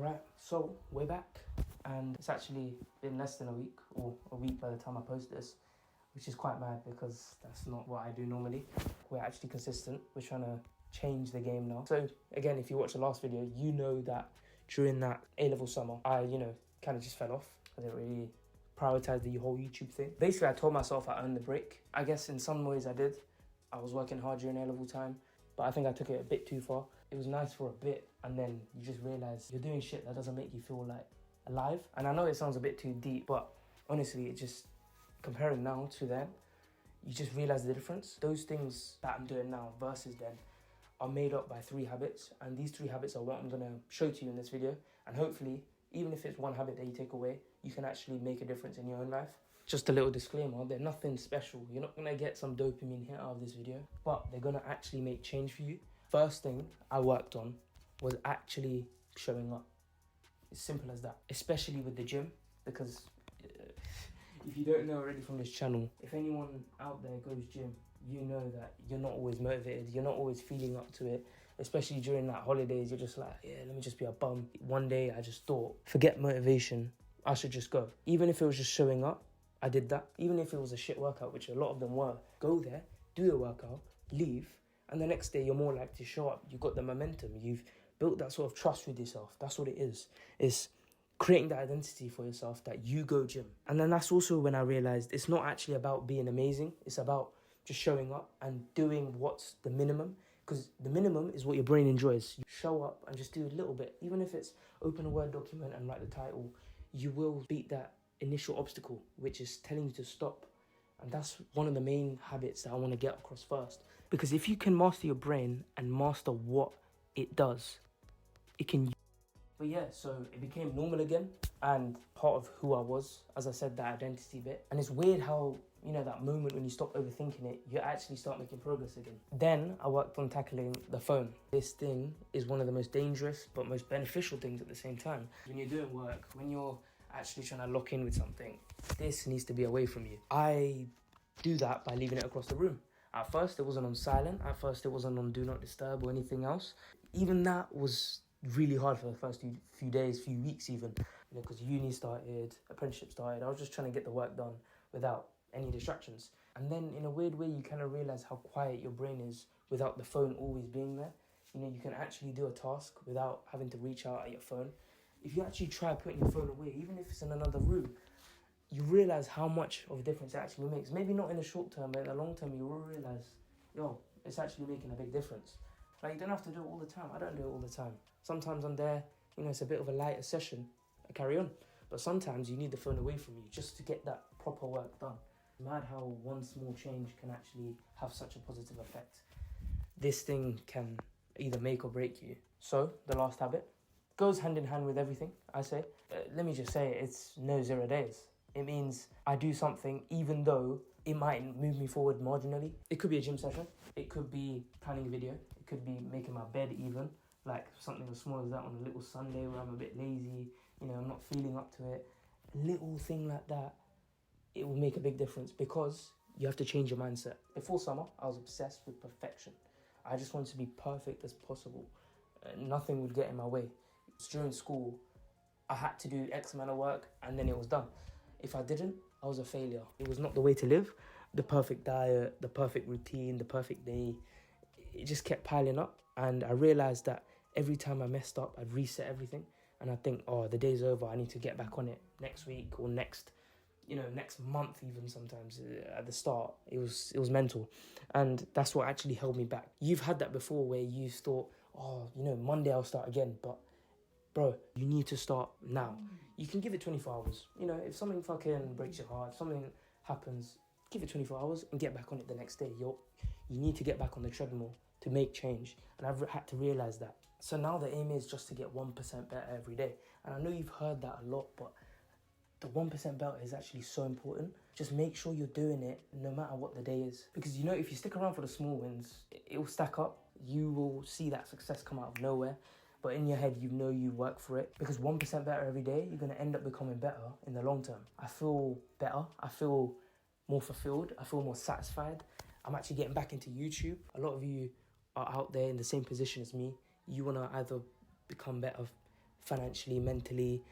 Alright, so we're back, and it's actually been less than a week, or a week by the time I post this, which is quite mad because that's not what I do normally. We're actually consistent. We're trying to change the game now. So again, if you watched the last video, you know that during that A-level summer, I, kind of just fell off. I didn't really prioritize the whole YouTube thing. Basically, I told myself I earned the break. I guess in some ways I did. I was working hard during A-level time, but I think I took it a bit too far. It was nice for a bit, and then you just realize you're doing shit that doesn't make you feel like alive. And I know it sounds a bit too deep, but honestly, it just, comparing now to then, you just realize the difference. Those things that I'm doing now versus then are made up by 3 habits, and these 3 habits are what I'm gonna show to you in this video. And hopefully, even if it's one habit that you take away, you can actually make a difference in your own life. Just a little disclaimer, they're nothing special. You're not gonna get some dopamine hit out of this video, but they're gonna actually make change for you. First thing I worked on was actually showing up. It's simple as that, especially with the gym, because if you don't know already from this channel, if anyone out there goes gym, you know that you're not always motivated, you're not always feeling up to it, especially during that holidays. You're just like, yeah, let me just be a bum. One day I just thought, forget motivation, I should just go. Even if it was just showing up, I did that. Even if it was a shit workout, which a lot of them were, go there, do the workout, leave, and the next day you're more likely to show up. You've got the momentum, you've built that sort of trust with yourself. That's what it is. It's creating that identity for yourself that you go gym. And then that's also when I realized it's not actually about being amazing. It's about just showing up and doing what's the minimum, because the minimum is what your brain enjoys. You show up and just do a little bit. Even if it's open a Word document and write the title, you will beat that initial obstacle, which is telling you to stop. And that's one of the main habits that I want to get across first. Because if you can master your brain and master what it does, it can... But yeah, so it became normal again and part of who I was, as I said, that identity bit. And it's weird how, that moment when you stop overthinking it, you actually start making progress again. Then I worked on tackling the phone. This thing is one of the most dangerous but most beneficial things at the same time. When you're doing work, when you're actually trying to lock in with something, this needs to be away from you. I do that by leaving it across the room. At first, it wasn't on silent. At first, it wasn't on do not disturb or anything else. Even that was really hard for the first few days, few weeks even, because uni started, apprenticeship started. I was just trying to get the work done without any distractions. And then in a weird way, you kind of realize how quiet your brain is without the phone always being there. You can actually do a task without having to reach out at your phone. If you actually try putting your phone away, even if it's in another room, you realize how much of a difference it actually makes. Maybe not in the short term, but in the long term, you will realize, it's actually making a big difference. Like, you don't have to do it all the time. I don't do it all the time. Sometimes I'm there, it's a bit of a lighter session. I carry on. But sometimes you need the phone away from you just to get that proper work done. It's mad how one small change can actually have such a positive effect. This thing can either make or break you. So, the last habit goes hand in hand with everything, I say. Let me just say, it's no 0 days. It means I do something even though it might move me forward marginally. It could be a gym session. It could be planning a video. It could be making my bed even. Like something as small as that on a little Sunday where I'm a bit lazy, I'm not feeling up to it. A little thing like that, it will make a big difference because you have to change your mindset. Before summer, I was obsessed with perfection. I just wanted to be perfect as possible. Nothing would get in my way. During school, I had to do X amount of work and then it was done. If I didn't, I was a failure. It was not the way to live. The perfect diet, the perfect routine, the perfect day, it just kept piling up. And I realized that every time I messed up, I'd reset everything. And I'd think, the day's over, I need to get back on it next week or next month even sometimes. At the start, it was mental. And that's what actually held me back. You've had that before where you thought, Monday I'll start again. But bro, you need to start now. You can give it 24 hours. If something fucking breaks your heart, something happens, give it 24 hours and get back on it the next day. You need to get back on the treadmill to make change. And I've had to realize that. So now the aim is just to get 1% better every day. And I know you've heard that a lot, but the 1% better is actually so important. Just make sure you're doing it no matter what the day is. Because if you stick around for the small wins, it will stack up. You will see that success come out of nowhere. But in your head, you work for it. Because 1% better every day, you're going to end up becoming better in the long term. I feel better. I feel more fulfilled. I feel more satisfied. I'm actually getting back into YouTube. A lot of you are out there in the same position as me. You want to either become better financially, mentally,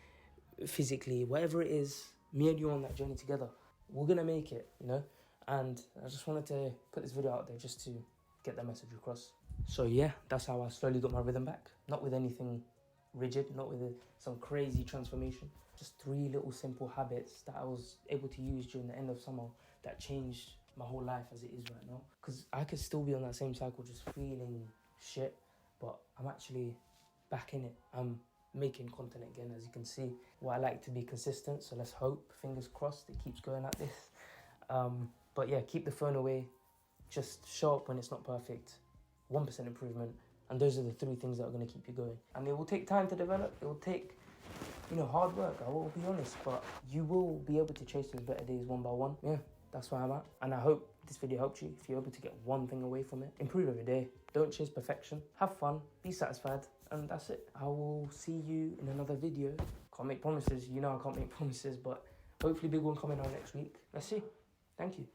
physically, whatever it is, me and you on that journey together. We're gonna make it, you know? And I just wanted to put this video out there just to get that message across. So yeah, that's how I slowly got my rhythm back. Not with anything rigid, not with some crazy transformation. Just 3 little simple habits that I was able to use during the end of summer that changed my whole life as it is right now. Because I could still be on that same cycle just feeling shit, but I'm actually back in it. I'm making content again, as you can see. Well, I like to be consistent, so let's hope, fingers crossed, it keeps going like this. But yeah, keep the phone away. Just show up when it's not perfect. 1% improvement. And those are the 3 things that are going to keep you going. And it will take time to develop. It will take, hard work, I will be honest. But you will be able to chase those better days one by one. Yeah, that's where I'm at. And I hope this video helped you. If you're able to get one thing away from it, improve every day. Don't chase perfection. Have fun. Be satisfied. And that's it. I will see you in another video. Can't make promises. I can't make promises. But hopefully big one coming out next week. Let's see. Thank you.